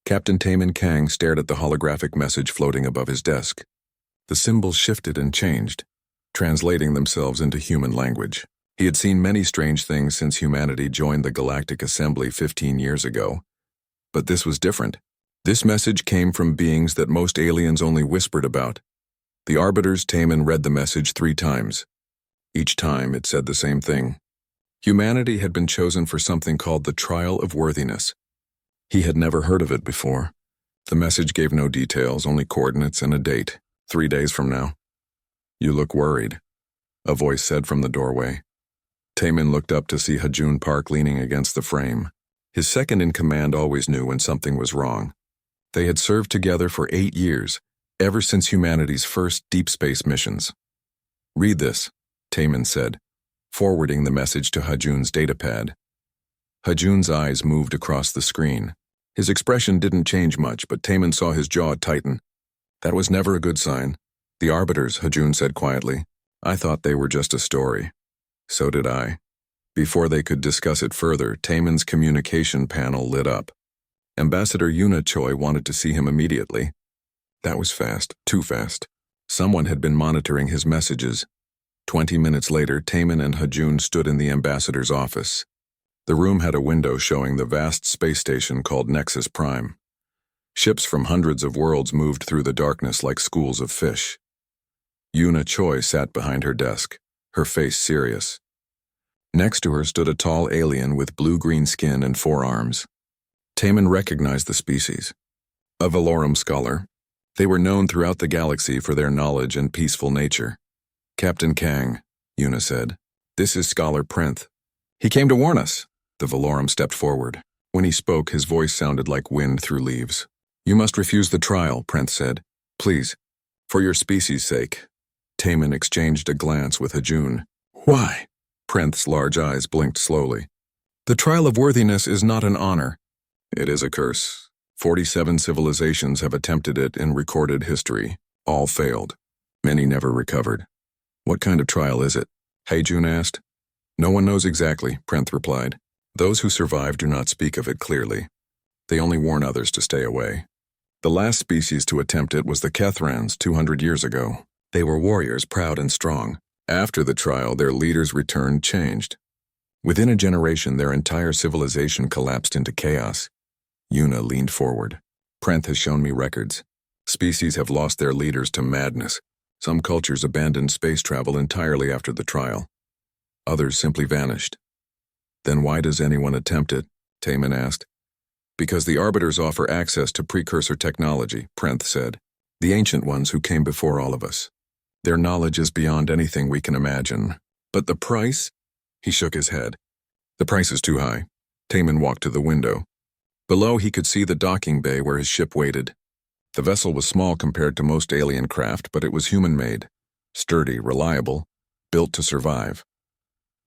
Captain Taman Kang stared at the holographic message floating above his desk. The symbols shifted and changed, translating themselves into human language. He had seen many strange things since humanity joined the Galactic Assembly 15 years ago. But this was different. This message came from beings that most aliens only whispered about. The Arbiters. Taman read the message 3 times. Each time it said the same thing. Humanity had been chosen for something called the Trial of Worthiness. He had never heard of it before. The message gave no details, only coordinates and a date, 3 days from now. "You look worried," a voice said from the doorway. Taman looked up to see Hajun Park leaning against the frame. His second-in-command always knew when something was wrong. They had served together for 8 years, ever since humanity's first deep space missions. "Read this," Taman said, forwarding the message to Hajun's datapad. Hajun's eyes moved across the screen. His expression didn't change much, but Taman saw his jaw tighten. "That was never a good sign." "The Arbiters," Hajun said quietly. "I thought they were just a story." "So did I." Before they could discuss it further, Taman's communication panel lit up. Ambassador Yuna Choi wanted to see him immediately. That was fast, too fast. Someone had been monitoring his messages. 20 minutes later, Taman and Hajun stood in the ambassador's office. The room had a window showing the vast space station called Nexus Prime. Ships from hundreds of worlds moved through the darkness like schools of fish. Yuna Choi sat behind her desk, her face serious. Next to her stood a tall alien with blue-green skin and 4 arms. Taman recognized the species. A Valorum scholar. They were known throughout the galaxy for their knowledge and peaceful nature. "Captain Kang," Yuna said. "This is Scholar Printh. He came to warn us." The Valorum stepped forward. When he spoke, his voice sounded like wind through leaves. "You must refuse the trial," Printh said. "Please, for your species' sake." Taman exchanged a glance with Hajun. "Why?" Printh's large eyes blinked slowly. "The Trial of Worthiness is not an honor. It is a curse. 47 civilizations have attempted it in recorded history. All failed. Many never recovered." "What kind of trial is it?" Hajun asked. "No one knows exactly," Printh replied. "Those who survive do not speak of it clearly. They only warn others to stay away. The last species to attempt it was the Kethrans 200 years ago. They were warriors, proud and strong. After the trial, their leaders returned changed. Within a generation, their entire civilization collapsed into chaos." Yuna leaned forward. "Printh has shown me records. Species have lost their leaders to madness. Some cultures abandoned space travel entirely after the trial. Others simply vanished." "Then why does anyone attempt it?" Taman asked. "Because the Arbiters offer access to precursor technology," Printh said. "The ancient ones who came before all of us. Their knowledge is beyond anything we can imagine. But the price?" He shook his head. "The price is too high." Taman walked to the window. Below, he could see the docking bay where his ship waited. The vessel was small compared to most alien craft, but it was human-made, sturdy, reliable, built to survive.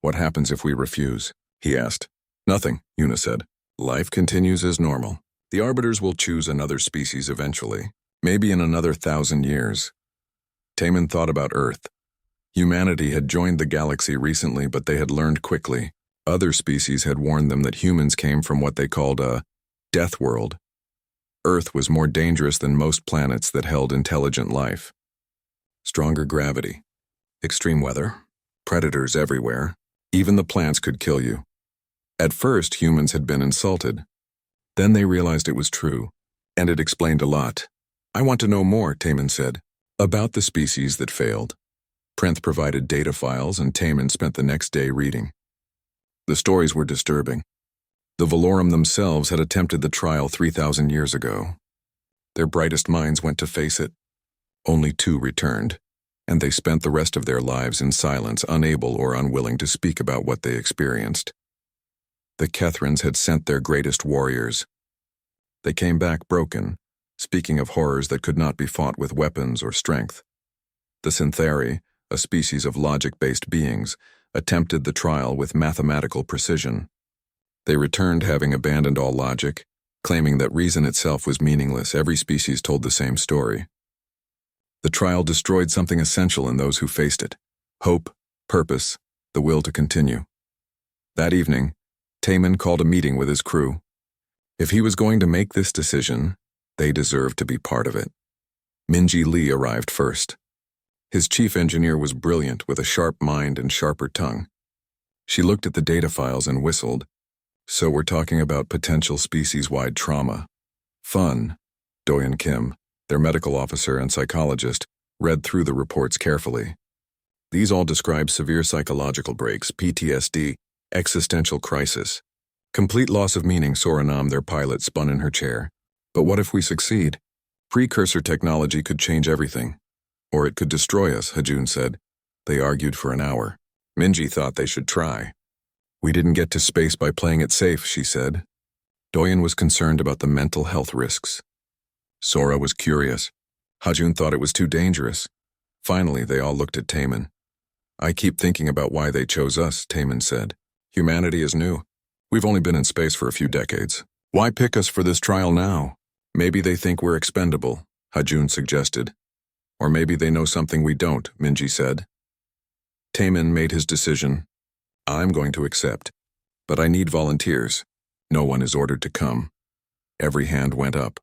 "What happens if we refuse?" he asked. "Nothing," Yuna said. "Life continues as normal. The Arbiters will choose another species eventually, maybe in another 1,000 years." Taman thought about Earth. Humanity had joined the galaxy recently, but they had learned quickly. Other species had warned them that humans came from what they called a death world. Earth was more dangerous than most planets that held intelligent life. Stronger gravity, extreme weather, predators everywhere. Even the plants could kill you. At first, humans had been insulted. Then they realized it was true, and it explained a lot. "I want to know more," Taman said, "about the species that failed." Printh provided data files, and Taman spent the next day reading. The stories were disturbing. The Valorum themselves had attempted the trial 3,000 years ago. Their brightest minds went to face it. Only 2 returned, and they spent the rest of their lives in silence, unable or unwilling to speak about what they experienced. The Kethrans had sent their greatest warriors. They came back broken, speaking of horrors that could not be fought with weapons or strength. The Syntheri, a species of logic-based beings, attempted the trial with mathematical precision. They returned having abandoned all logic, claiming that reason itself was meaningless. Every species told the same story. The trial destroyed something essential in those who faced it: hope, purpose, the will to continue. That evening, Taman called a meeting with his crew. If he was going to make this decision, they deserved to be part of it. Minji Lee arrived first. His chief engineer was brilliant with a sharp mind and sharper tongue. She looked at the data files and whistled. So we're talking about potential species-wide trauma. Fun. Doyen Kim, their medical officer and psychologist, read through the reports carefully. These all describe severe psychological breaks, PTSD, existential crisis. Complete loss of meaning, Soranam, their pilot, spun in her chair. But what if we succeed? Precursor technology could change everything. Or it could destroy us, Hajun said. They argued for an hour. Minji thought they should try. We didn't get to space by playing it safe, she said. Doyen was concerned about the mental health risks. Sora was curious. Hajun thought it was too dangerous. Finally, they all looked at Taemin. I keep thinking about why they chose us, Taemin said. Humanity is new. We've only been in space for a few decades. Why pick us for this trial now? Maybe they think we're expendable, Hajun suggested. Or maybe they know something we don't, Minji said. Taemin made his decision. I'm going to accept. But I need volunteers. No one is ordered to come. Every hand went up.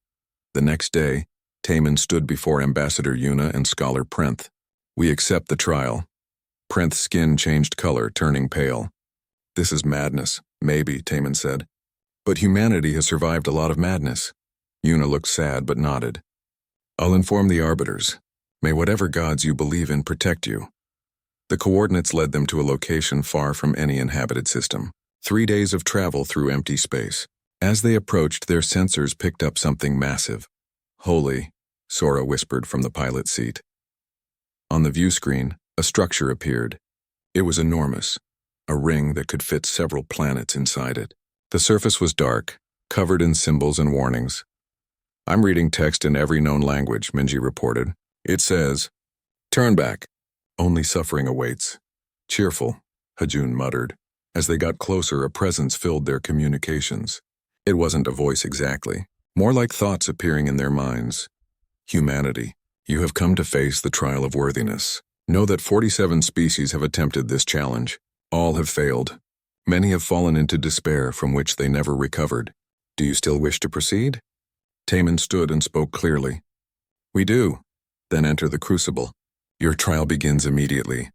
The next day, Taemin stood before Ambassador Yuna and Scholar Prenth. We accept the trial. Prenth's skin changed color, turning pale. This is madness, maybe, Taemin said. But humanity has survived a lot of madness. Yuna looked sad but nodded. I'll inform the arbiters. May whatever gods you believe in protect you. The coordinates led them to a location far from any inhabited system. 3 days of travel through empty space. As they approached, their sensors picked up something massive. Holy, Sora whispered from the pilot seat. On the view screen, a structure appeared. It was enormous, a ring that could fit several planets inside it. The surface was dark, covered in symbols and warnings. I'm reading text in every known language, Minji reported. It says, turn back. Only suffering awaits. Cheerful, Hajun muttered. As they got closer, a presence filled their communications. It wasn't a voice exactly, more like thoughts appearing in their minds. Humanity, you have come to face the trial of worthiness. Know that 47 species have attempted this challenge. All have failed. Many have fallen into despair from which they never recovered. Do you still wish to proceed? Taemin stood and spoke clearly. We do. Then enter the crucible. Your trial begins immediately.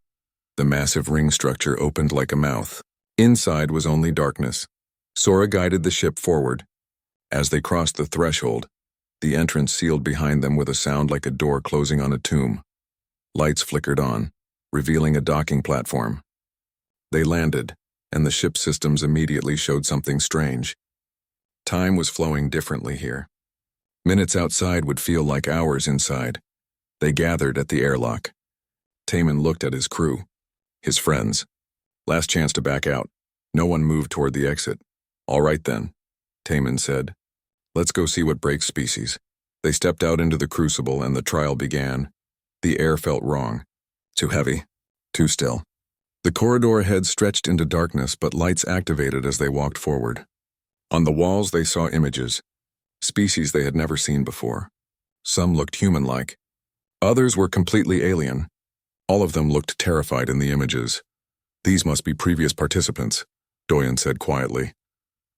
The massive ring structure opened like a mouth. Inside was only darkness. Sora guided the ship forward. As they crossed the threshold, the entrance sealed behind them with a sound like a door closing on a tomb. Lights flickered on, revealing a docking platform. They landed, and the ship's systems immediately showed something strange. Time was flowing differently here. Minutes outside would feel like hours inside. They gathered at the airlock. Taemin looked at his crew, his friends. Last chance to back out. No one moved toward the exit. All right then, Taemin said. Let's go see what breaks species. They stepped out into the crucible and the trial began. The air felt wrong. Too heavy. Too still. The corridor ahead stretched into darkness, but lights activated as they walked forward. On the walls they saw images. Species they had never seen before. Some looked human-like. Others were completely alien. All of them looked terrified in the images. These must be previous participants, Doyen said quietly.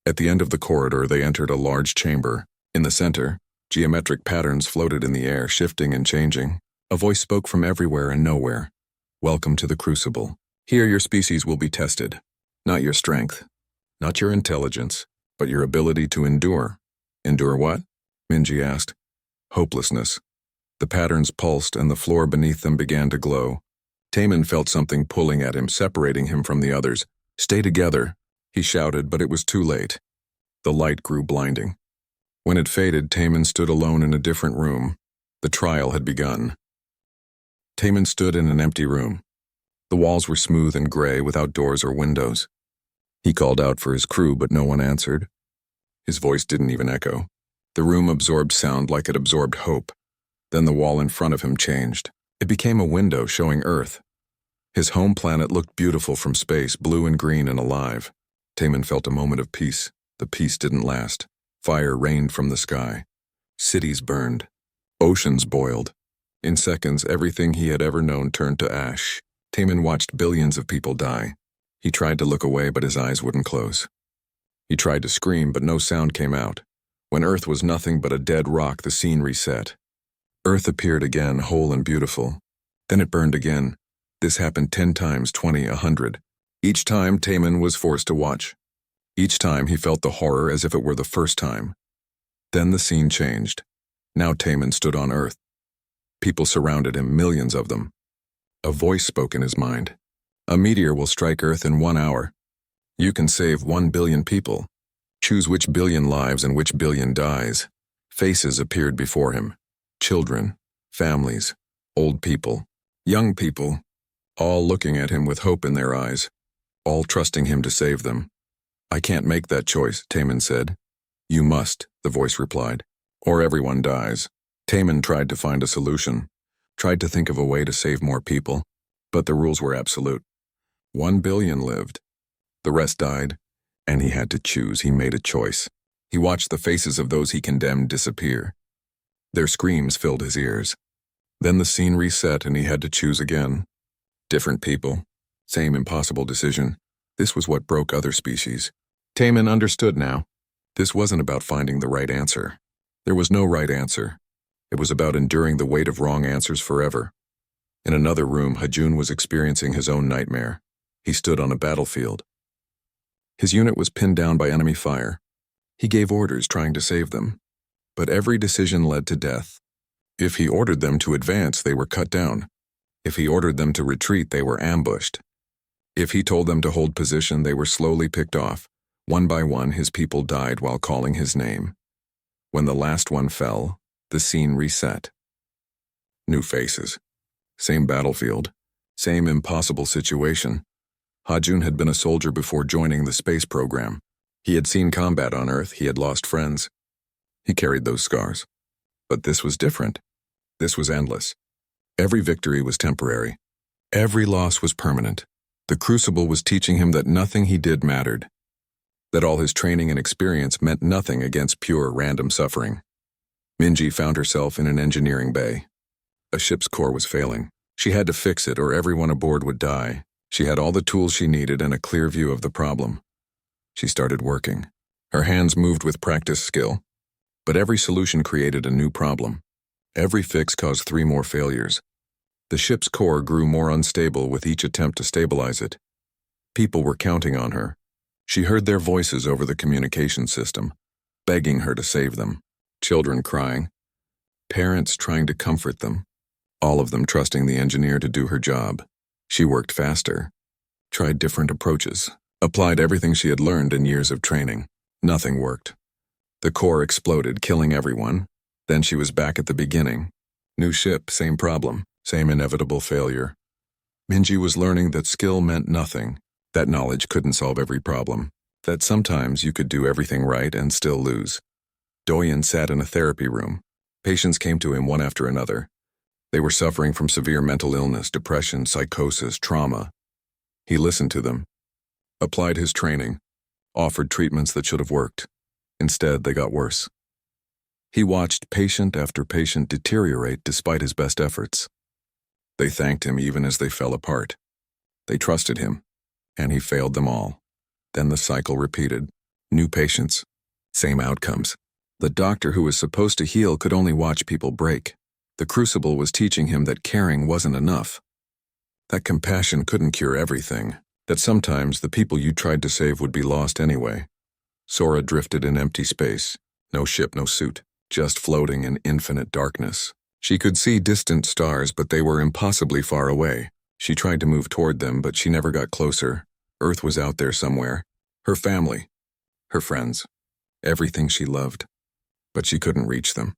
At the end of the corridor, they entered a large chamber. In the center, geometric patterns floated in the air, shifting and changing. A voice spoke from everywhere and nowhere. Welcome to the crucible. Here your species will be tested. Not your strength, not your intelligence, but your ability to endure. Endure what? Minji asked. Hopelessness. The patterns pulsed and the floor beneath them began to glow. Taemin felt something pulling at him, separating him from the others. Stay together, he shouted, but it was too late. The light grew blinding. When it faded, Taemin stood alone in a different room. The trial had begun. Taemin stood in an empty room. The walls were smooth and gray, without doors or windows. He called out for his crew, but no one answered. His voice didn't even echo. The room absorbed sound like it absorbed hope. Then the wall in front of him changed. It became a window showing Earth. His home planet looked beautiful from space, blue and green and alive. Taemin felt a moment of peace. The peace didn't last. Fire rained from the sky. Cities burned. Oceans boiled. In seconds, everything he had ever known turned to ash. Taemin watched billions of people die. He tried to look away, but his eyes wouldn't close. He tried to scream, but no sound came out. When Earth was nothing but a dead rock, the scene reset. Earth appeared again, whole and beautiful. Then it burned again. This happened 10 times, 20, 100. Each time, Taman was forced to watch. Each time, he felt the horror as if it were the first time. Then the scene changed. Now Taman stood on Earth. People surrounded him, millions of them. A voice spoke in his mind. A meteor will strike Earth in 1 hour. You can save 1 billion people. Choose which billion lives and which billion dies. Faces appeared before him. Children, families, old people, young people, all looking at him with hope in their eyes, all trusting him to save them. I can't make that choice, Taman said. You must, the voice replied, or everyone dies. Taman tried to find a solution, tried to think of a way to save more people, but the rules were absolute. 1 billion lived. The rest died, and he had to choose. He made a choice. He watched the faces of those he condemned disappear. Their screams filled his ears. Then the scene reset and he had to choose again. Different people, same impossible decision. This was what broke other species. Taman understood now. This wasn't about finding the right answer. There was no right answer. It was about enduring the weight of wrong answers forever. In another room, Hajun was experiencing his own nightmare. He stood on a battlefield. His unit was pinned down by enemy fire. He gave orders trying to save them. But every decision led to death. If he ordered them to advance, they were cut down. If he ordered them to retreat, they were ambushed. If he told them to hold position, they were slowly picked off. One by one, his people died while calling his name. When the last one fell, the scene reset. New faces. Same battlefield. Same impossible situation. Hajun had been a soldier before joining the space program. He had seen combat on Earth. He had lost friends. He carried those scars. But this was different. This was endless. Every victory was temporary. Every loss was permanent. The crucible was teaching him that nothing he did mattered. That all his training and experience meant nothing against pure random suffering. Minji found herself in an engineering bay. A ship's core was failing. She had to fix it or everyone aboard would die. She had all the tools she needed and a clear view of the problem. She started working. Her hands moved with practiced skill. But every solution created a new problem. Every fix caused 3 more failures. The ship's core grew more unstable with each attempt to stabilize it. People were counting on her. She heard their voices over the communication system, begging her to save them. Children crying. Parents trying to comfort them. All of them trusting the engineer to do her job. She worked faster, tried different approaches, applied everything she had learned in years of training. Nothing worked. The core exploded, killing everyone. Then she was back at the beginning. New ship, same problem, same inevitable failure. Minji was learning that skill meant nothing, that knowledge couldn't solve every problem, that sometimes you could do everything right and still lose. Doyen sat in a therapy room. Patients came to him one after another. They were suffering from severe mental illness, depression, psychosis, trauma. He listened to them, applied his training, offered treatments that should have worked. Instead, they got worse. He watched patient after patient deteriorate despite his best efforts. They thanked him even as they fell apart. They trusted him, and he failed them all. Then the cycle repeated. New patients, same outcomes. The doctor who was supposed to heal could only watch people break. The crucible was teaching him that caring wasn't enough. That compassion couldn't cure everything. That sometimes the people you tried to save would be lost anyway. Sora drifted in empty space. No ship, no suit. Just floating in infinite darkness. She could see distant stars, but they were impossibly far away. She tried to move toward them, but she never got closer. Earth was out there somewhere. Her family. Her friends. Everything she loved. But she couldn't reach them.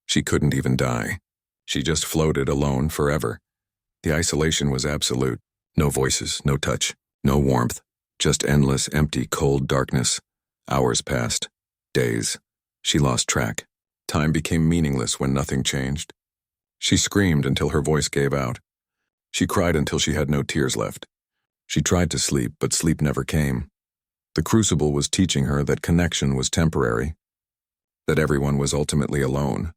She couldn't even die. She just floated alone forever. The isolation was absolute. No voices, no touch, no warmth. Just endless, empty, cold darkness. Hours passed. Days. She lost track. Time became meaningless when nothing changed. She screamed until her voice gave out. She cried until she had no tears left. She tried to sleep, but sleep never came. The crucible was teaching her that connection was temporary. That everyone was ultimately alone.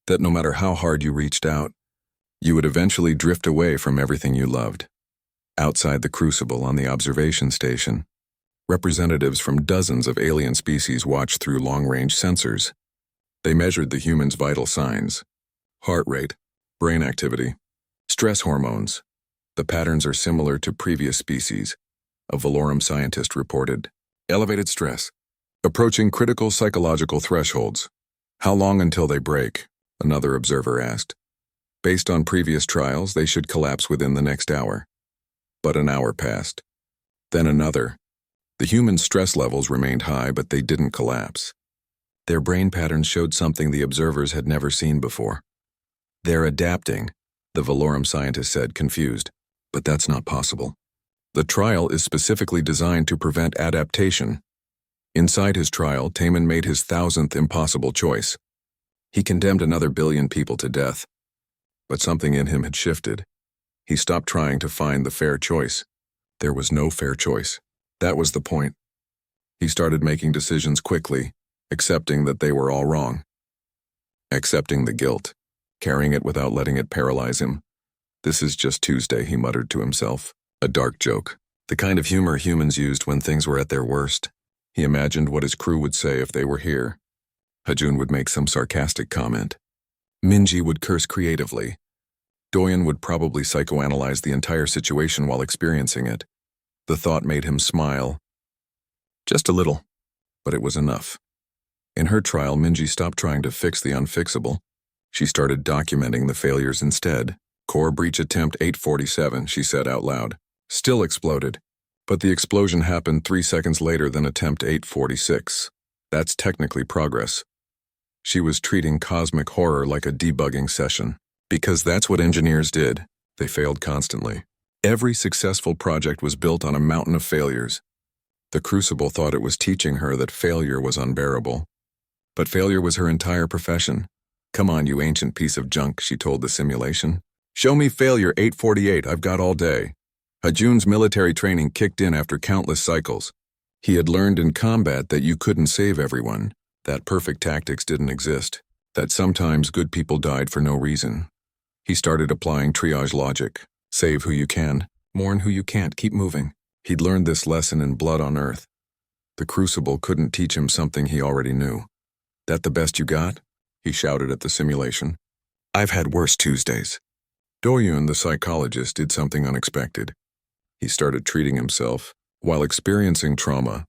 That no matter how hard you reached out, you would eventually drift away from everything you loved. Outside the crucible on the observation station, Representatives from dozens of alien species watched through long-range sensors. They measured the human's vital signs: heart rate, brain activity, stress hormones. The patterns are similar to previous species, a Valorum scientist reported. Elevated stress. Approaching critical psychological thresholds. How long until they break? Another observer asked. Based on previous trials, they should collapse within the next hour. But an hour passed. Then another. The human stress levels remained high, but they didn't collapse. Their brain patterns showed something the observers had never seen before. They're adapting, the Valorum scientist said, confused. But that's not possible. The trial is specifically designed to prevent adaptation. Inside his trial, Taman made his 1,000th impossible choice. He condemned another billion people to death. But something in him had shifted. He stopped trying to find the fair choice. There was no fair choice. That was the point. He started making decisions quickly, accepting that they were all wrong. Accepting the guilt, carrying it without letting it paralyze him. This is just Tuesday, he muttered to himself. A dark joke. The kind of humor humans used when things were at their worst. He imagined what his crew would say if they were here. Hajun would make some sarcastic comment. Minji would curse creatively. Doyen would probably psychoanalyze the entire situation while experiencing it. The thought made him smile. Just a little. But it was enough. In her trial, Minji stopped trying to fix the unfixable. She started documenting the failures instead. Core breach attempt 847, she said out loud. Still exploded. But the explosion happened 3 seconds later than attempt 846. That's technically progress. She was treating cosmic horror like a debugging session. Because that's what engineers did. They failed constantly. Every successful project was built on a mountain of failures. The Crucible thought it was teaching her that failure was unbearable. But failure was her entire profession. Come on, you ancient piece of junk, she told the simulation. Show me failure 848, I've got all day. Hajun's military training kicked in after countless cycles. He had learned in combat that you couldn't save everyone, that perfect tactics didn't exist, that sometimes good people died for no reason. He started applying triage logic. Save who you can, mourn who you can't, keep moving. He'd learned this lesson in Blood on Earth. The Crucible couldn't teach him something he already knew. That the best you got? He shouted at the simulation. I've had worse Tuesdays. Doyun, the psychologist, did something unexpected. He started treating himself while experiencing trauma.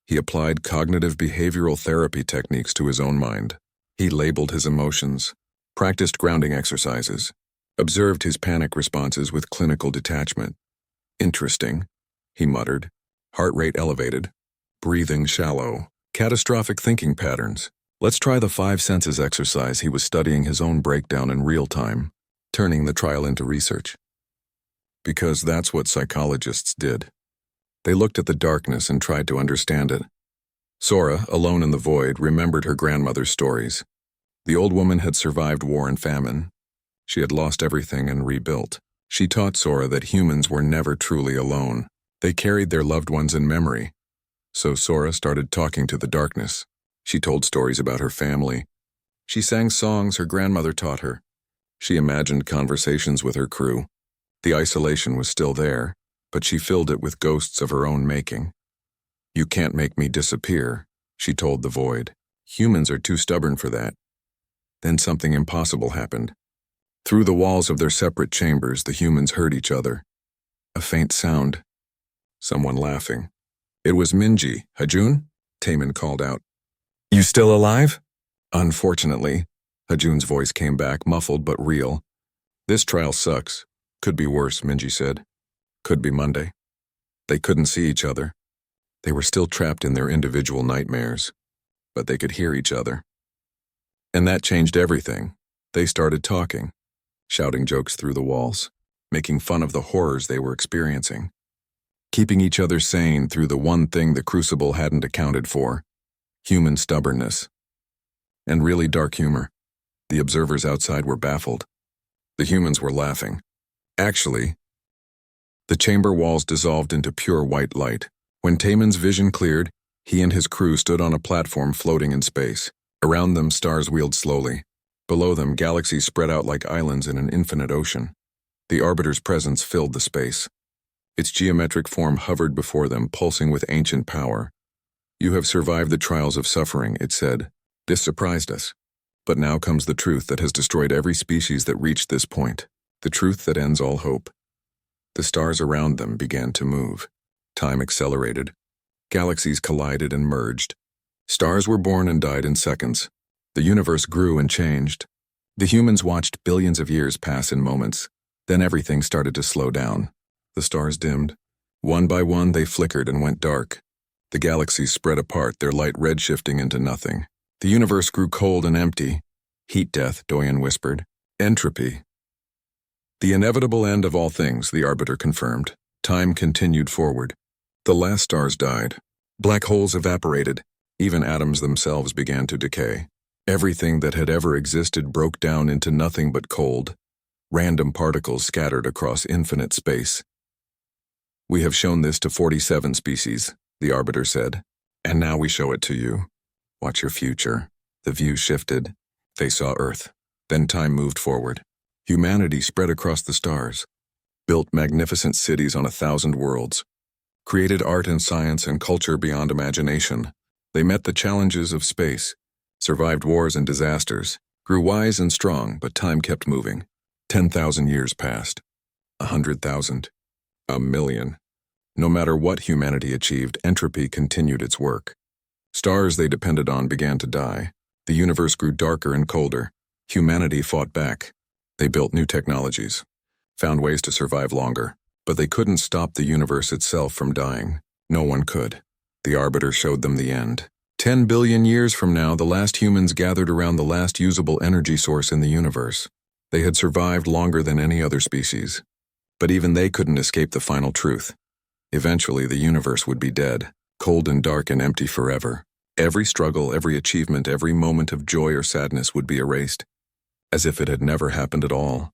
He applied cognitive behavioral therapy techniques to his own mind. He labeled his emotions, practiced grounding exercises, observed his panic responses with clinical detachment. Interesting, he muttered. Heart rate elevated, breathing shallow, catastrophic thinking patterns. Let's try the 5 senses exercise. He was studying his own breakdown in real time, turning the trial into research. Because that's what psychologists did. They looked at the darkness and tried to understand it. Sora, alone in the void, remembered her grandmother's stories. The old woman had survived war and famine. She had lost everything and rebuilt. She taught Sora that humans were never truly alone. They carried their loved ones in memory. So Sora started talking to the darkness. She told stories about her family. She sang songs her grandmother taught her. She imagined conversations with her crew. The isolation was still there, but she filled it with ghosts of her own making. You can't make me disappear, she told the void. Humans are too stubborn for that. Then something impossible happened. Through the walls of their separate chambers, the humans heard each other. A faint sound. Someone laughing. It was Minji. Hajun? Taman called out. You still alive? Unfortunately, Hajun's voice came back, muffled but real. This trial sucks. Could be worse, Minji said. Could be Monday. They couldn't see each other. They were still trapped in their individual nightmares, but they could hear each other. And that changed everything. They started talking, shouting jokes through the walls, making fun of the horrors they were experiencing, keeping each other sane through the one thing the Crucible hadn't accounted for: human stubbornness. And really dark humor. The observers outside were baffled. The humans were laughing. Actually, the chamber walls dissolved into pure white light. When Taman's vision cleared, he and his crew stood on a platform floating in space. Around them, stars wheeled slowly. Below them, galaxies spread out like islands in an infinite ocean. The Arbiter's presence filled the space. Its geometric form hovered before them, pulsing with ancient power. "You have survived the trials of suffering," it said. "This surprised us. But now comes the truth that has destroyed every species that reached this point, the truth that ends all hope." The stars around them began to move. Time accelerated. Galaxies collided and merged. Stars were born and died in seconds. The universe grew and changed. The humans watched billions of years pass in moments. Then everything started to slow down. The stars dimmed. One by one they flickered and went dark. The galaxies spread apart, their light redshifting into nothing. The universe grew cold and empty. "Heat death," Doyen whispered. "Entropy." "The inevitable end of all things," the Arbiter confirmed. Time continued forward. The last stars died. Black holes evaporated. Even atoms themselves began to decay. Everything that had ever existed broke down into nothing but cold. Random particles scattered across infinite space. "We have shown this to 47 species," the Arbiter said. "And now we show it to you. Watch your future." The view shifted. They saw Earth. Then time moved forward. Humanity spread across the stars, built magnificent cities on 1,000 worlds, created art and science and culture beyond imagination. They met the challenges of space, survived wars and disasters, grew wise and strong, but time kept moving. 10,000 years passed. 100,000. 1,000,000. No matter what humanity achieved, entropy continued its work. Stars they depended on began to die. The universe grew darker and colder. Humanity fought back. They built new technologies, found ways to survive longer, but they couldn't stop the universe itself from dying. No one could. The Arbiter showed them the end. 10 billion years from now, the last humans gathered around the last usable energy source in the universe. They had survived longer than any other species. But even they couldn't escape the final truth. Eventually, the universe would be dead, cold and dark and empty forever. Every struggle, every achievement, every moment of joy or sadness would be erased, as if it had never happened at all.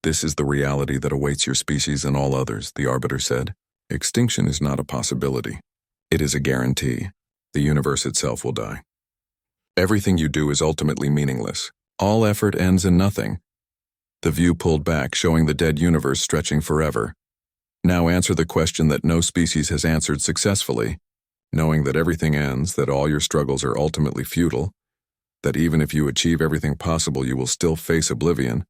"This is the reality that awaits your species and all others," the Arbiter said. "Extinction is not a possibility. It is a guarantee. The universe itself will die. Everything you do is ultimately meaningless. All effort ends in nothing." The view pulled back, showing the dead universe stretching forever. "Now answer the question that no species has answered successfully. Knowing that everything ends, that all your struggles are ultimately futile, that even if you achieve everything possible, you will still face oblivion.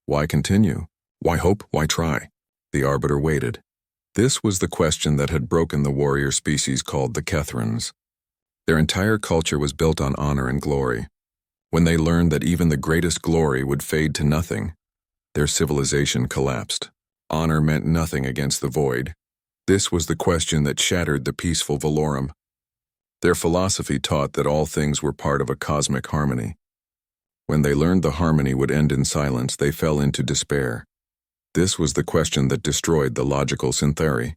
Why continue? Why hope? Why try?" The Arbiter waited. This was the question that had broken the warrior species called the Kethrans. Their entire culture was built on honor and glory. When they learned that even the greatest glory would fade to nothing, their civilization collapsed. Honor meant nothing against the void. This was the question that shattered the peaceful Valorum. Their philosophy taught that all things were part of a cosmic harmony. When they learned the harmony would end in silence, they fell into despair. This was the question that destroyed the logical synthery.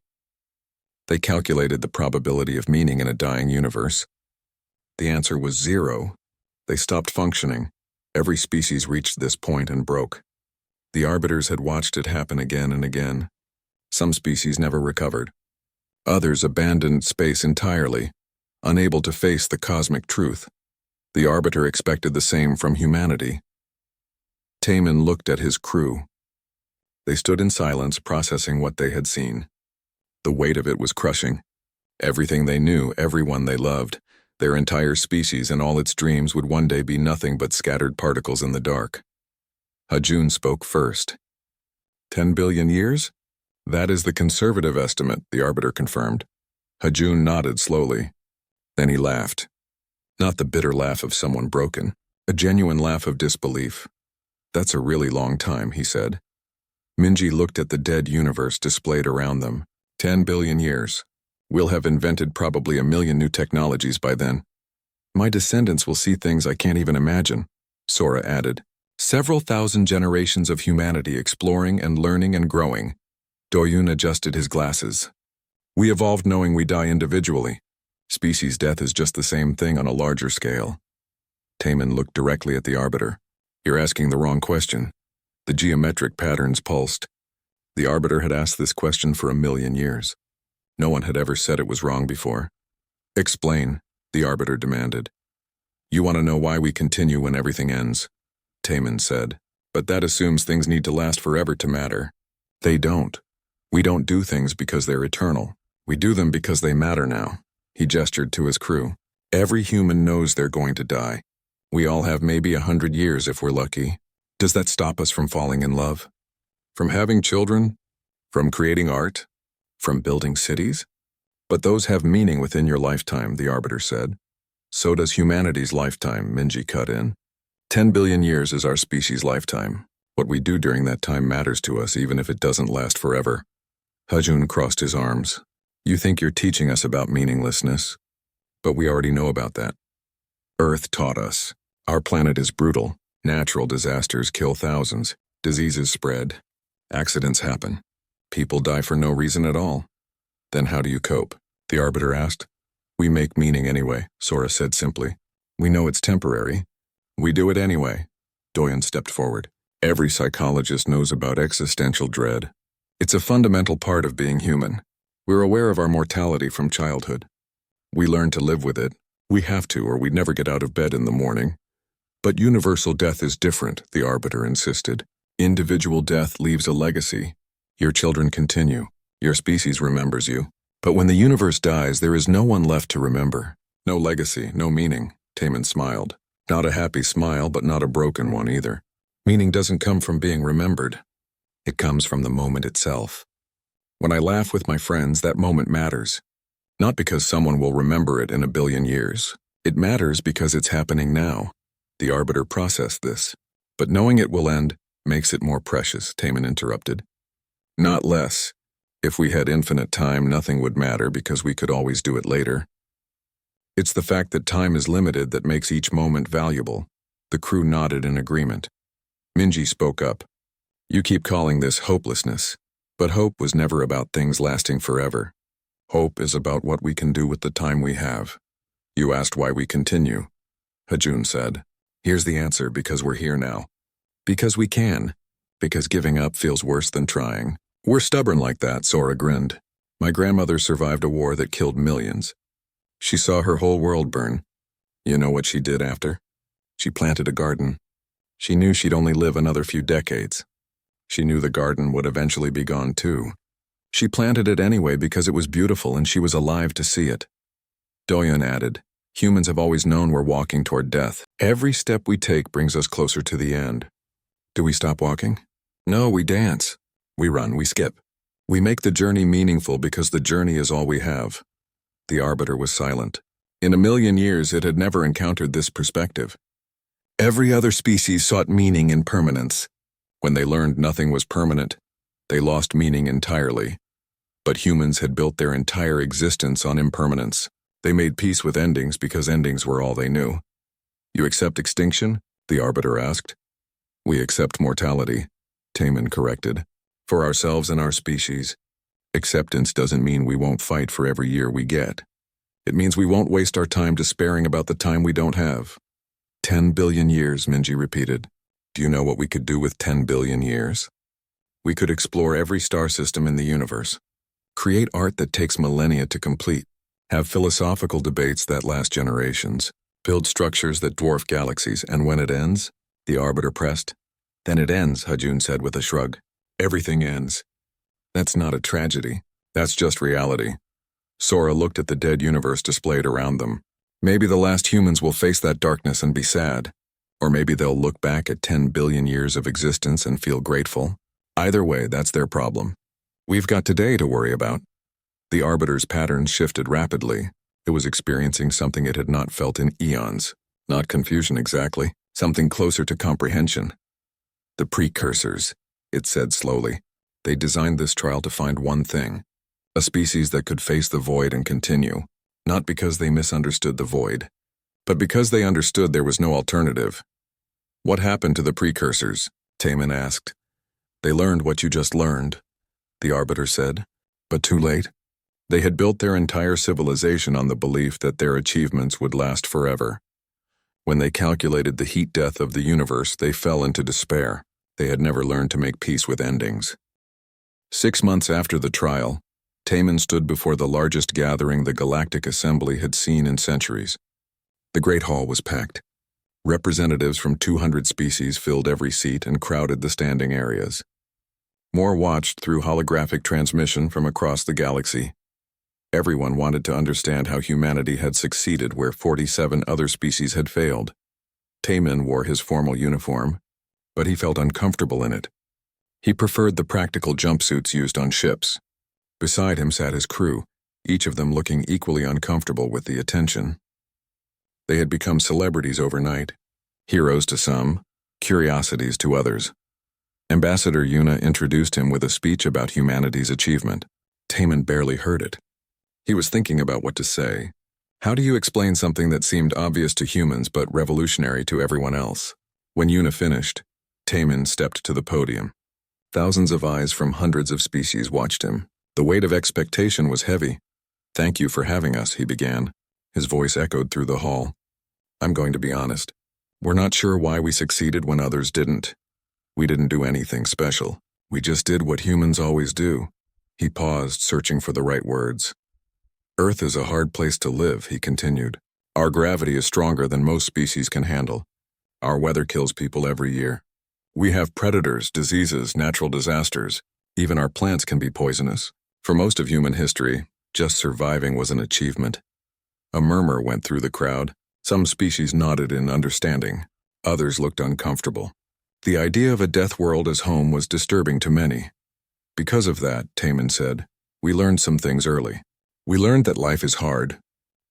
They calculated the probability of meaning in a dying universe. The answer was 0. They stopped functioning. Every species reached this point and broke. The Arbiters had watched it happen again and again. Some species never recovered. Others abandoned space entirely, unable to face the cosmic truth. The Arbiter expected the same from humanity. Taman looked at his crew. They stood in silence, processing what they had seen. The weight of it was crushing. Everything they knew, everyone they loved, their entire species and all its dreams would one day be nothing but scattered particles in the dark. Hajun spoke first. 10 billion years? That is the conservative estimate, the Arbiter confirmed. Hajun nodded slowly. Then he laughed. Not the bitter laugh of someone broken, a genuine laugh of disbelief. "That's a really long time," he said. Minji looked at the dead universe displayed around them. 10 billion years. We'll have invented probably 1,000,000 new technologies by then. My descendants will see things I can't even imagine, Sora added. Several thousand generations of humanity exploring and learning and growing. Doyun adjusted his glasses. We evolved knowing we die individually. Species death is just the same thing on a larger scale. Taman looked directly at the Arbiter. You're asking the wrong question. The geometric patterns pulsed. The Arbiter had asked this question for 1,000,000 years. No one had ever said it was wrong before. Explain, the Arbiter demanded. You want to know why we continue when everything ends, Taman said. But that assumes things need to last forever to matter. They don't. We don't do things because they're eternal. We do them because they matter now. He gestured to his crew. Every human knows they're going to die. We all have maybe 100 years if we're lucky. Does that stop us from falling in love? From having children? From creating art? From building cities? But those have meaning within your lifetime, the Arbiter said. So does humanity's lifetime, Minji cut in. 10 billion years is our species' lifetime. What we do during that time matters to us, even if it doesn't last forever. Hajun crossed his arms. You think you're teaching us about meaninglessness? But we already know about that. Earth taught us. Our planet is brutal. Natural disasters kill thousands. Diseases spread. Accidents happen. People die for no reason at all. Then how do you cope? The Arbiter asked. We make meaning anyway, Sora said simply. We know it's temporary. We do it anyway. Doyen stepped forward. Every psychologist knows about existential dread. It's a fundamental part of being human. We're aware of our mortality from childhood. We learn to live with it. We have to, or we'd never get out of bed in the morning. But universal death is different, the Arbiter insisted. Individual death leaves a legacy. Your children continue. Your species remembers you. But when the universe dies, there is no one left to remember. No legacy, no meaning. Taman smiled. Not a happy smile, but not a broken one either. Meaning doesn't come from being remembered. It comes from the moment itself. When I laugh with my friends, that moment matters. Not because someone will remember it in a billion years. It matters because it's happening now. The Arbiter processed this. But knowing it will end makes it more precious, Taman interrupted. Not less. If we had infinite time, nothing would matter because we could always do it later. It's the fact that time is limited that makes each moment valuable. The crew nodded in agreement. Minji spoke up. You keep calling this hopelessness, but hope was never about things lasting forever. Hope is about what we can do with the time we have. You asked why we continue. Hajun said. Here's the answer, because we're here now. Because we can. Because giving up feels worse than trying. We're stubborn like that, Sora grinned. My grandmother survived a war that killed millions. She saw her whole world burn. You know what she did after? She planted a garden. She knew she'd only live another few decades. She knew the garden would eventually be gone too. She planted it anyway because it was beautiful and she was alive to see it. Doyen added, humans have always known we're walking toward death. Every step we take brings us closer to the end. Do we stop walking? No, we dance. We run, we skip. We make the journey meaningful because the journey is all we have. The Arbiter was silent. In a million years, it had never encountered this perspective. Every other species sought meaning in permanence. When they learned nothing was permanent, they lost meaning entirely. But humans had built their entire existence on impermanence. They made peace with endings because endings were all they knew. You accept extinction? The Arbiter asked. We accept mortality, Taman corrected. For ourselves and our species. Acceptance doesn't mean we won't fight for every year we get. It means we won't waste our time despairing about the time we don't have. 10 billion years, Minji repeated. Do you know what we could do with 10 billion years? We could explore every star system in the universe. Create art that takes millennia to complete. Have philosophical debates that last generations. Build structures that dwarf galaxies, and when it ends, the Arbiter pressed. Then it ends, Hajun said with a shrug. Everything ends. That's not a tragedy. That's just reality. Sora looked at the dead universe displayed around them. Maybe the last humans will face that darkness and be sad. Or maybe they'll look back at 10 billion years of existence and feel grateful. Either way, that's their problem. We've got today to worry about. The Arbiter's patterns shifted rapidly. It was experiencing something it had not felt in eons. Not confusion exactly, something closer to comprehension. The precursors, it said slowly. They designed this trial to find one thing. A species that could face the void and continue. Not because they misunderstood the void, but because they understood there was no alternative. What happened to the precursors? Taman asked. They learned what you just learned, the Arbiter said. But too late. They had built their entire civilization on the belief that their achievements would last forever. When they calculated the heat death of the universe, they fell into despair. They had never learned to make peace with endings. 6 months after the trial, Taman stood before the largest gathering the Galactic Assembly had seen in centuries. The Great Hall was packed. Representatives from 200 species filled every seat and crowded the standing areas. More watched through holographic transmission from across the galaxy. Everyone wanted to understand how humanity had succeeded where 47 other species had failed. Taman wore his formal uniform, but he felt uncomfortable in it. He preferred the practical jumpsuits used on ships. Beside him sat his crew, each of them looking equally uncomfortable with the attention. They had become celebrities overnight, heroes to some, curiosities to others. Ambassador Yuna introduced him with a speech about humanity's achievement. Taman barely heard it. He was thinking about what to say. How do you explain something that seemed obvious to humans but revolutionary to everyone else? When Yuna finished, Taman stepped to the podium. Thousands of eyes from hundreds of species watched him. The weight of expectation was heavy. "Thank you for having us," he began. His voice echoed through the hall. "I'm going to be honest. We're not sure why we succeeded when others didn't. We didn't do anything special. We just did what humans always do." He paused, searching for the right words. "Earth is a hard place to live," he continued. "Our gravity is stronger than most species can handle. Our weather kills people every year. We have predators, diseases, natural disasters. Even our plants can be poisonous. For most of human history, just surviving was an achievement." A murmur went through the crowd. Some species nodded in understanding. Others looked uncomfortable. The idea of a death world as home was disturbing to many. "Because of that," Taman said, "we learned some things early. We learned that life is hard,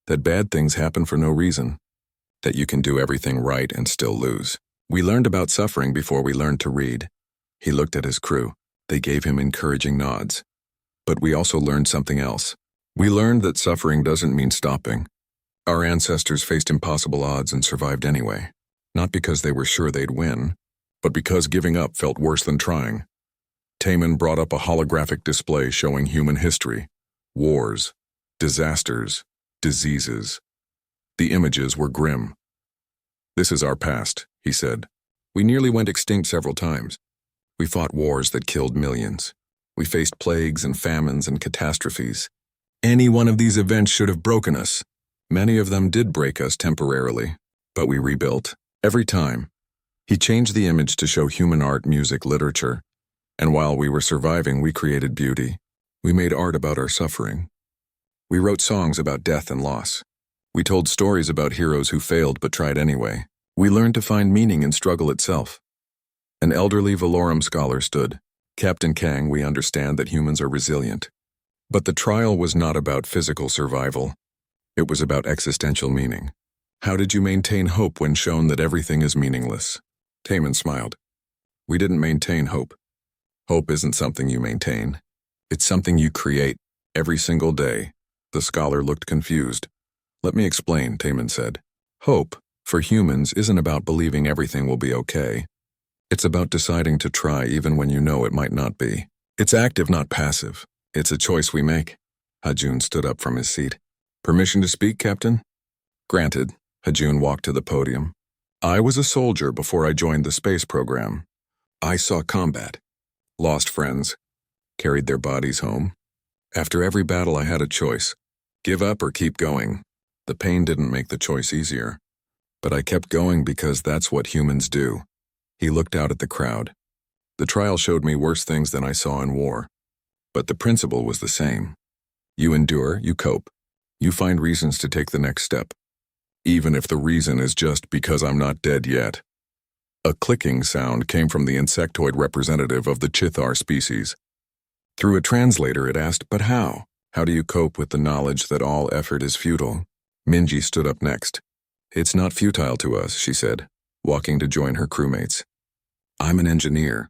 that bad things happen for no reason, that you can do everything right and still lose. We learned about suffering before we learned to read." He looked at his crew. They gave him encouraging nods. "But we also learned something else. We learned that suffering doesn't mean stopping. Our ancestors faced impossible odds and survived anyway, not because they were sure they'd win, but because giving up felt worse than trying." Taman brought up a holographic display showing human history, wars, disasters, diseases. The images were grim. "This is our past," he said. "We nearly went extinct several times. We fought wars that killed millions. We faced plagues and famines and catastrophes. Any one of these events should have broken us. Many of them did break us temporarily, but we rebuilt. Every time." He changed the image to show human art, music, literature. "And while we were surviving, we created beauty. We made art about our suffering. We wrote songs about death and loss. We told stories about heroes who failed but tried anyway. We learned to find meaning in struggle itself." An elderly Valorum scholar stood. "Captain Kang, we understand that humans are resilient. But the trial was not about physical survival. It was about existential meaning. How did you maintain hope when shown that everything is meaningless?" Taman smiled. "We didn't maintain hope. Hope isn't something you maintain. It's something you create every single day." The scholar looked confused. "Let me explain," Taman said. "Hope, for humans, isn't about believing everything will be okay. It's about deciding to try even when you know it might not be. It's active, not passive. It's a choice we make." Hajun stood up from his seat. "Permission to speak, Captain?" "Granted." Hajun walked to the podium. "I was a soldier before I joined the space program. I saw combat, lost friends, carried their bodies home. After every battle I had a choice, give up or keep going. The pain didn't make the choice easier, but I kept going because that's what humans do." He looked out at the crowd. "The trial showed me worse things than I saw in war, but the principle was the same. You endure, you cope, you find reasons to take the next step, even if the reason is just because I'm not dead yet." A clicking sound came from the insectoid representative of the Chithar species. Through a translator it asked, "But how? How do you cope with the knowledge that all effort is futile?" Minji stood up next. "It's not futile to us," she said, walking to join her crewmates. "I'm an engineer.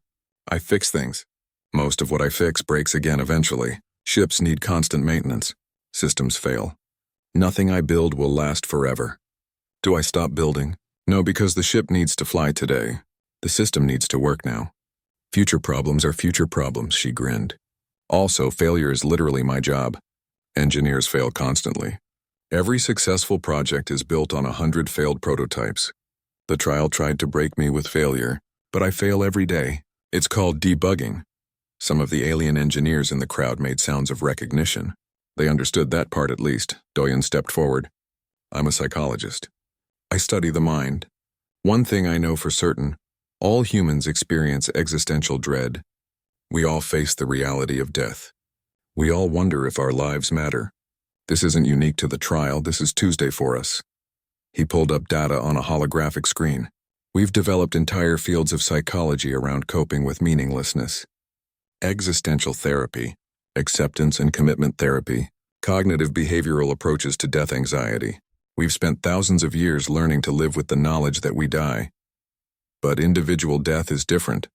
I fix things. Most of what I fix breaks again eventually. Ships need constant maintenance. Systems fail. Nothing I build will last forever. Do I stop building? No, because the ship needs to fly today. The system needs to work now. Future problems are future problems," she grinned. "Also, failure is literally my job. Engineers fail constantly. Every successful project is built on 100 failed prototypes. The trial tried to break me with failure, but I fail every day. It's called debugging." Some of the alien engineers in the crowd made sounds of recognition. They understood that part at least. Doyen stepped forward. "I'm a psychologist. I study the mind. One thing I know for certain, all humans experience existential dread. We all face the reality of death. We all wonder if our lives matter. This isn't unique to the trial, this is Tuesday for us. He pulled up data on a holographic screen. We've developed entire fields of psychology around coping with meaninglessness. Existential therapy, acceptance and commitment therapy, cognitive behavioral approaches to death anxiety. We've spent thousands of years learning to live with the knowledge that we die. But individual death is different,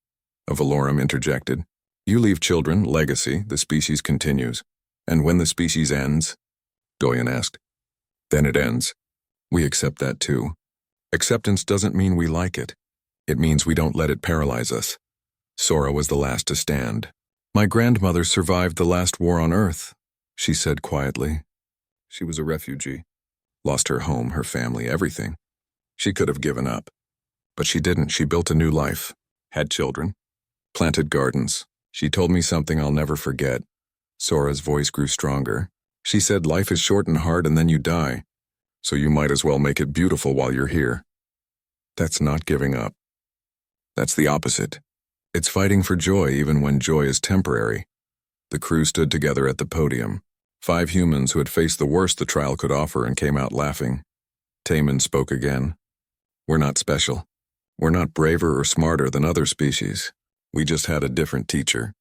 a Valorum interjected. You leave children, legacy, the species continues. And when the species ends? Doyen asked. Then it ends. We accept that too. Acceptance doesn't mean we like it. It means we don't let it paralyze us. Sora was the last to stand. My grandmother survived the last war on Earth, she said quietly. She was a refugee. Lost her home, her family, everything. She could have given up. But she didn't. She built a new life. Had children. Planted gardens. She told me something I'll never forget. Sora's voice grew stronger. She said, life is short and hard and then you die. So you might as well make it beautiful while you're here. That's not giving up. That's the opposite. It's fighting for joy even when joy is temporary. The crew stood together at the podium. 5 humans who had faced the worst the trial could offer and came out laughing. Taman spoke again. We're not special. We're not braver or smarter than other species. We just had a different teacher.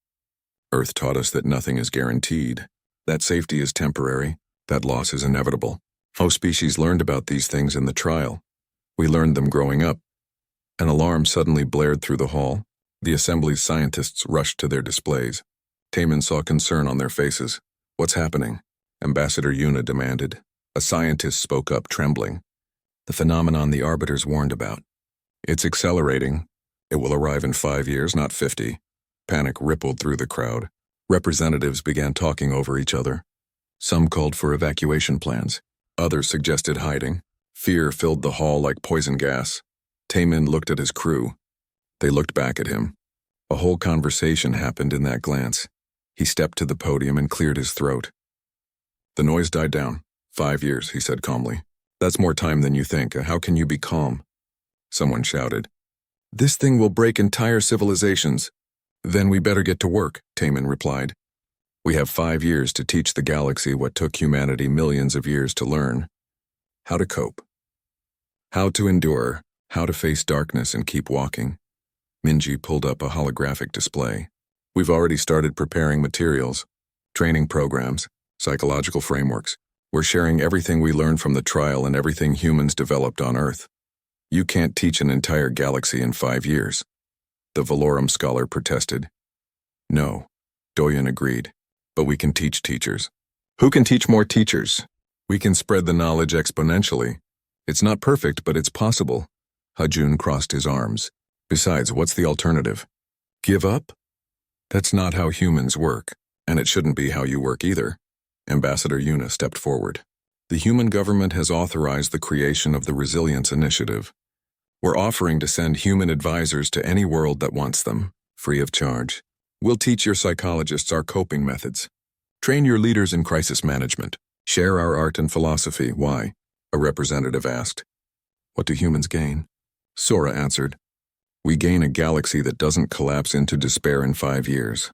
Earth taught us that nothing is guaranteed, that safety is temporary, that loss is inevitable. Most species learned about these things in the trial. We learned them growing up. An alarm suddenly blared through the hall. The assembly's scientists rushed to their displays. Taman saw concern on their faces. What's happening? Ambassador Yuna demanded. A scientist spoke up, trembling. The phenomenon the arbiters warned about. It's accelerating. It will arrive in 5 years, not 50. Panic rippled through the crowd. Representatives began talking over each other. Some called for evacuation plans. Others suggested hiding. Fear filled the hall like poison gas. Taman looked at his crew. They looked back at him. A whole conversation happened in that glance. He stepped to the podium and cleared his throat. The noise died down. 5 years, he said calmly. That's more time than you think. How can you be calm? Someone shouted. This thing will break entire civilizations. Then we better get to work, Taman replied. We have 5 years to teach the galaxy what took humanity millions of years to learn. How to cope. How to endure. How to face darkness and keep walking. Minji pulled up a holographic display. We've already started preparing materials, training programs, psychological frameworks. We're sharing everything we learned from the trial and everything humans developed on Earth. You can't teach an entire galaxy in 5 years. The Valorum scholar protested. No, Doyen agreed. But we can teach teachers. Who can teach more teachers? We can spread the knowledge exponentially. It's not perfect, but it's possible. Hajun crossed his arms. Besides, what's the alternative? Give up? That's not how humans work, and it shouldn't be how you work either. Ambassador Yuna stepped forward. The human government has authorized the creation of the Resilience Initiative. We're offering to send human advisors to any world that wants them, free of charge. We'll teach your psychologists our coping methods. Train your leaders in crisis management. Share our art and philosophy. Why? A representative asked. What do humans gain? Sora answered. We gain a galaxy that doesn't collapse into despair in 5 years.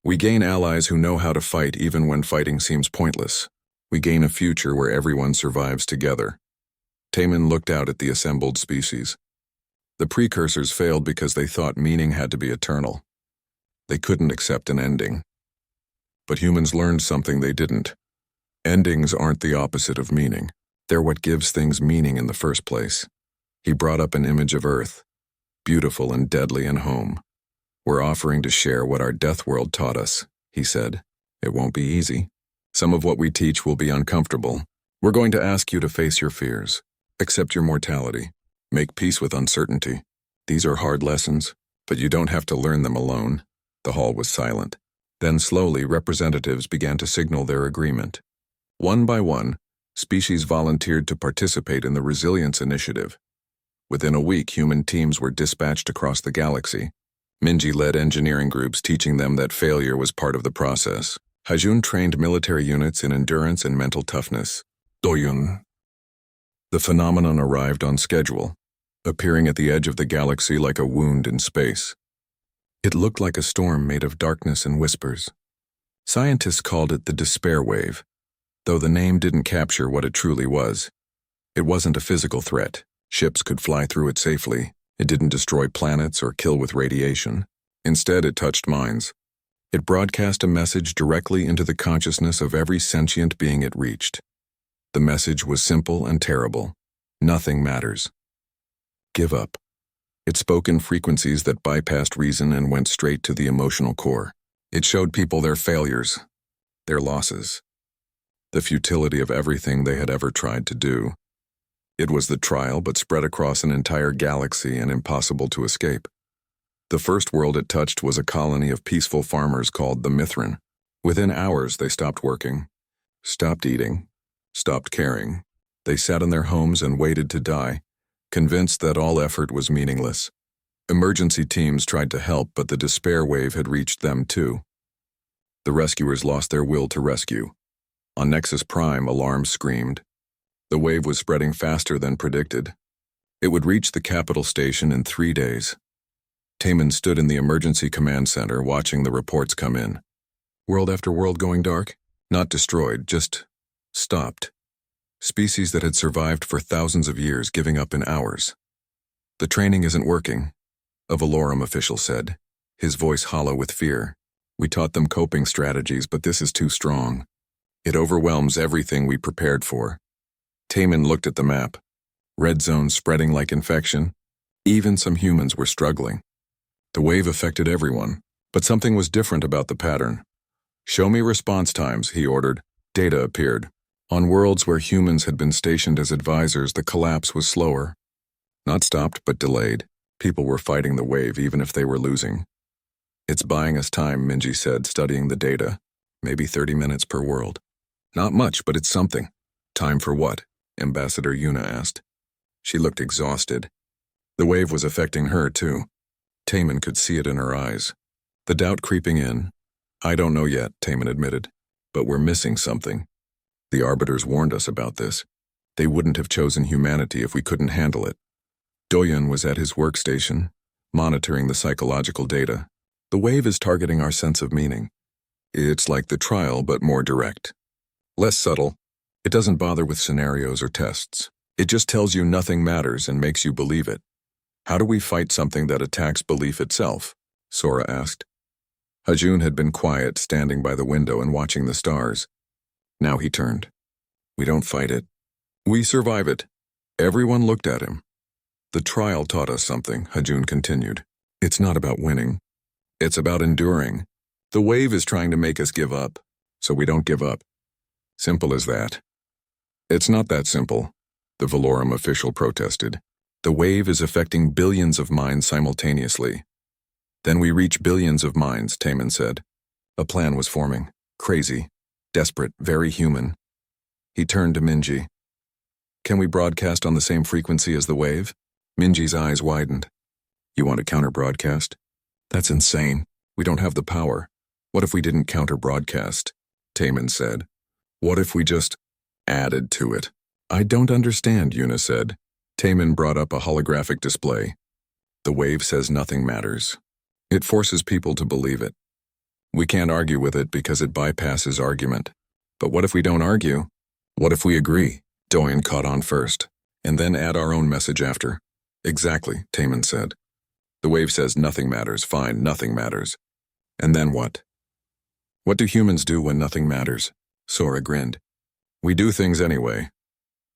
We gain allies who know how to fight even when fighting seems pointless. We gain a future where everyone survives together. Taman looked out at the assembled species. The precursors failed because they thought meaning had to be eternal. They couldn't accept an ending. But humans learned something they didn't. Endings aren't the opposite of meaning. They're what gives things meaning in the first place. He brought up an image of Earth, beautiful and deadly and home. We're offering to share what our death world taught us, he said. It won't be easy. Some of what we teach will be uncomfortable. We're going to ask you to face your fears, accept your mortality, make peace with uncertainty. These are hard lessons, but you don't have to learn them alone. The hall was silent. Then slowly, representatives began to signal their agreement. One by one, species volunteered to participate in the Resilience Initiative. Within a week, human teams were dispatched across the galaxy. Minji led engineering groups, teaching them that failure was part of the process. Hajun trained military units in endurance and mental toughness. Doyun. The phenomenon arrived on schedule, appearing at the edge of the galaxy like a wound in space. It looked like a storm made of darkness and whispers. Scientists called it the despair wave, though the name didn't capture what it truly was. It wasn't a physical threat. Ships could fly through it safely. It didn't destroy planets or kill with radiation. Instead, it touched minds. It broadcast a message directly into the consciousness of every sentient being it reached. The message was simple and terrible. Nothing matters. Give up. It spoke in frequencies that bypassed reason and went straight to the emotional core. It showed people their failures, their losses, the futility of everything they had ever tried to do. It was the trial, but spread across an entire galaxy and impossible to escape. The first world it touched was a colony of peaceful farmers called the Mithrin. Within hours, they stopped working, stopped eating, stopped caring. They sat in their homes and waited to die, convinced that all effort was meaningless. Emergency teams tried to help, but the despair wave had reached them too. The rescuers lost their will to rescue. On Nexus Prime, alarms screamed. The wave was spreading faster than predicted. It would reach the capital station in 3 days. Taman stood in the emergency command center watching the reports come in. World after world going dark? Not destroyed, just stopped. Species that had survived for thousands of years giving up in hours. The training isn't working, a Valorum official said, his voice hollow with fear. We taught them coping strategies, but this is too strong. It overwhelms everything we prepared for. Taman looked at the map. Red zones spreading like infection. Even some humans were struggling. The wave affected everyone, but something was different about the pattern. Show me response times, he ordered. Data appeared. On worlds where humans had been stationed as advisors, the collapse was slower. Not stopped, but delayed. People were fighting the wave even if they were losing. It's buying us time, Minji said, studying the data. Maybe 30 minutes per world. Not much, but it's something. Time for what? Ambassador Yuna asked. She looked exhausted. The wave was affecting her, too. Taman could see it in her eyes. The doubt creeping in. I don't know yet, Taman admitted. But we're missing something. The Arbiters warned us about this. They wouldn't have chosen humanity if we couldn't handle it. Doyen was at his workstation, monitoring the psychological data. The wave is targeting our sense of meaning. It's like the trial, but more direct. Less subtle. It doesn't bother with scenarios or tests. It just tells you nothing matters and makes you believe it. How do we fight something that attacks belief itself? Sora asked. Hajun had been quiet, standing by the window and watching the stars. Now he turned. We don't fight it. We survive it. Everyone looked at him. The trial taught us something, Hajun continued. It's not about winning. It's about enduring. The wave is trying to make us give up, so we don't give up. Simple as that. It's not that simple, the Valorum official protested. The wave is affecting billions of minds simultaneously. Then we reach billions of minds, Taman said. A plan was forming. Crazy, desperate, very human. He turned to Minji. Can we broadcast on the same frequency as the wave? Minji's eyes widened. You want to counter-broadcast? That's insane. We don't have the power. What if we didn't counter-broadcast? Taman said. What if we just added to it? I don't understand, Yuna said. Taman brought up a holographic display. The wave says nothing matters. It forces people to believe it. We can't argue with it because it bypasses argument. But what if we don't argue? What if we agree? Doyen caught on first, and then add our own message after. Exactly, Taman said. The wave says nothing matters, fine, nothing matters. And then what? What do humans do when nothing matters? Sora grinned. We do things anyway.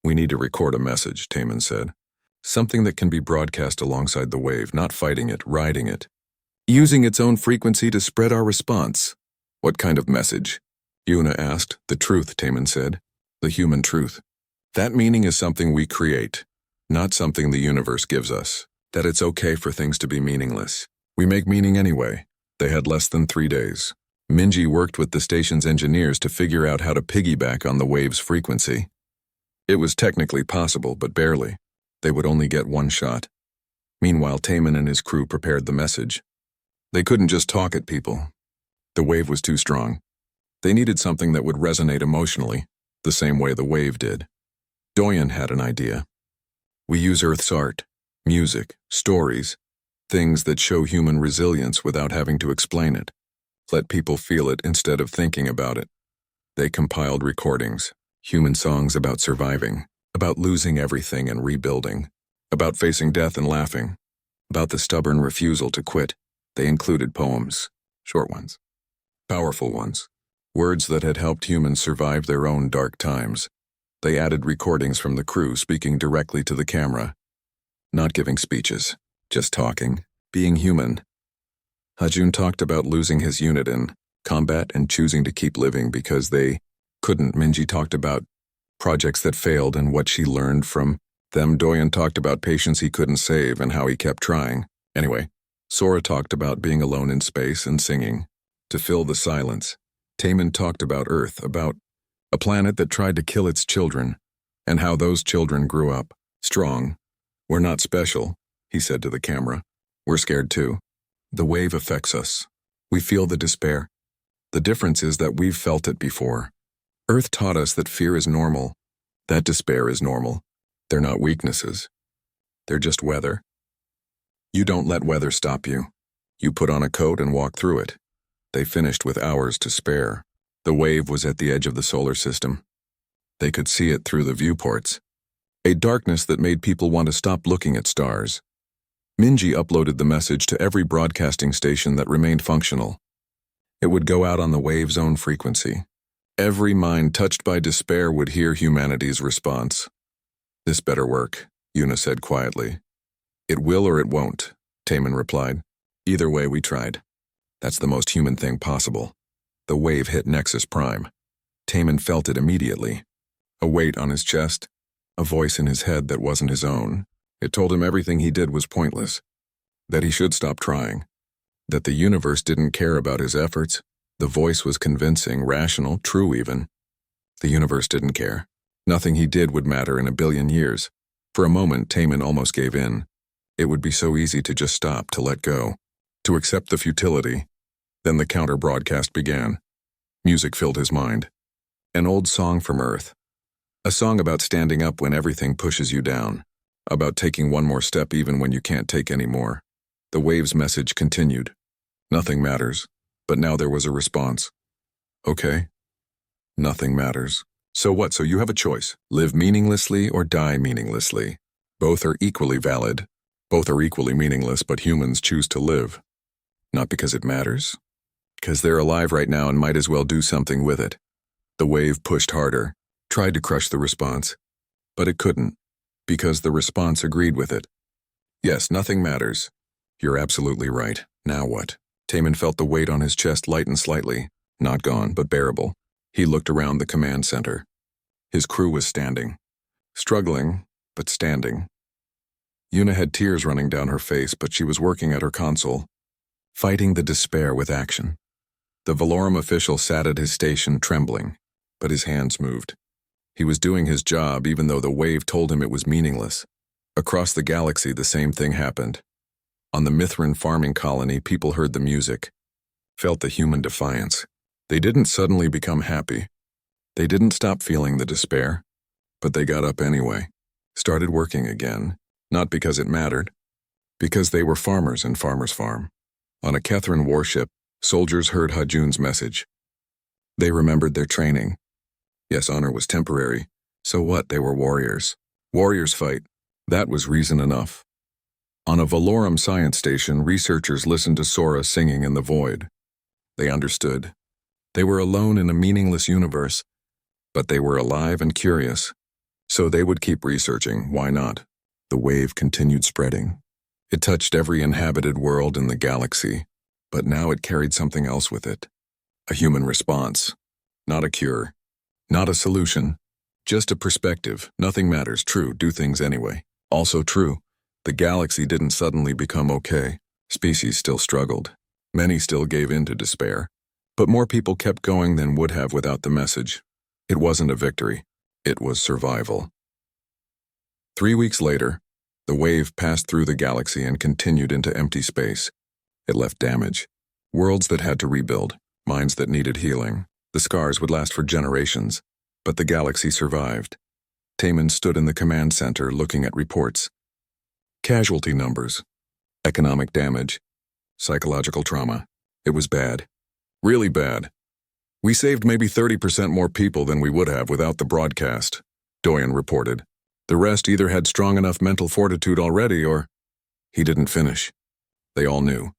We need to record a message, Taman said. Something that can be broadcast alongside the wave, not fighting it, riding it. Using its own frequency to spread our response. What kind of message? Yuna asked. The truth, Taman said. The human truth. That meaning is something we create, not something the universe gives us. That it's okay for things to be meaningless. We make meaning anyway. They had less than 3 days. Minji worked with the station's engineers to figure out how to piggyback on the wave's frequency. It was technically possible, but barely. They would only get one shot. Meanwhile, Taman and his crew prepared the message. They couldn't just talk at people. The wave was too strong. They needed something that would resonate emotionally, the same way the wave did. Doyen had an idea. We use Earth's art, music, stories, Things that show human resilience without having to explain it. Let people feel it instead of thinking about it. They compiled recordings, human songs about surviving, about losing everything and rebuilding, about facing death and laughing, about the stubborn refusal to quit. They included poems, short ones, powerful ones, words that had helped humans survive their own dark times. They added recordings from the crew speaking directly to the camera, not giving speeches, just talking, being human. Hajun talked about losing his unit in combat and choosing to keep living because they couldn't. Minji talked about projects that failed and what she learned from them. Doyen talked about patients he couldn't save and how he kept trying. Anyway, Sora talked about being alone in space and singing to fill the silence. Taman talked about Earth, about a planet that tried to kill its children, and how those children grew up strong. We're not special, he said to the camera. We're scared too. The wave affects us. We feel the despair. The difference is that we've felt it before. Earth taught us that fear is normal, that despair is normal. They're not weaknesses. They're just weather. You don't let weather stop you. You put on a coat and walk through it. They finished with hours to spare. The wave was at the edge of the solar system. They could see it through the viewports. A darkness that made people want to stop looking at stars. Minji uploaded the message to every broadcasting station that remained functional. It would go out on the wave's own frequency. Every mind touched by despair would hear humanity's response. This better work, Yuna said quietly. It will or it won't, Taman replied. Either way, we tried. That's the most human thing possible. The wave hit Nexus Prime. Taman felt it immediately. A weight on his chest, a voice in his head that wasn't his own. It told him everything he did was pointless, that he should stop trying, that the universe didn't care about his efforts. The voice was convincing, rational, true even. The universe didn't care. Nothing he did would matter in a billion years. For a moment, Taman almost gave in. It would be so easy to just stop, to let go, to accept the futility. Then the counter-broadcast began. Music filled his mind. An old song from Earth. A song about standing up when everything pushes you down. About taking one more step even when you can't take any more. The wave's message continued. Nothing matters. But now there was a response. Okay. Nothing matters. So what? So you have a choice. Live meaninglessly or die meaninglessly. Both are equally valid. Both are equally meaningless, but humans choose to live. Not because it matters. Because they're alive right now and might as well do something with it. The wave pushed harder, tried to crush the response. But it couldn't. Because the response agreed with it. Yes, nothing matters. You're absolutely right. Now what? Taman felt the weight on his chest lighten slightly. Not gone, but bearable. He looked around the command center. His crew was standing. Struggling, but standing. Yuna had tears running down her face, but she was working at her console, fighting the despair with action. The Valorum official sat at his station trembling, but his hands moved. He was doing his job even though the wave told him it was meaningless. Across the galaxy, the same thing happened. On the Mithrin farming colony, people heard the music, felt the human defiance. They didn't suddenly become happy. They didn't stop feeling the despair, but they got up anyway, started working again, not because it mattered, because they were farmers in Farmer's Farm. On a Kethrin warship, soldiers heard Hajun's message. They remembered their training. Yes, honor was temporary. So what? They were warriors. Warriors fight. That was reason enough. On a Valorum science station, researchers listened to Sora singing in the void. They understood. They were alone in a meaningless universe, but they were alive and curious. So they would keep researching. Why not? The wave continued spreading. It touched every inhabited world in the galaxy, but now it carried something else with it. A human response. Not a cure. Not a solution. Just a perspective. Nothing matters. True. Do things anyway. Also true. The galaxy didn't suddenly become okay. Species still struggled. Many still gave in to despair. But more people kept going than would have without the message. It wasn't a victory. It was survival. 3 weeks later, the wave passed through the galaxy and continued into empty space. It left damage. Worlds that had to rebuild. Minds that needed healing. The scars would last for generations. But the galaxy survived. Taman stood in the command center looking at reports. Casualty numbers. economic damage, psychological trauma. It was bad. Really bad. We saved maybe 30% more people than we would have without the broadcast, Doyen reported. The rest either had strong enough mental fortitude already or he didn't finish. They all knew.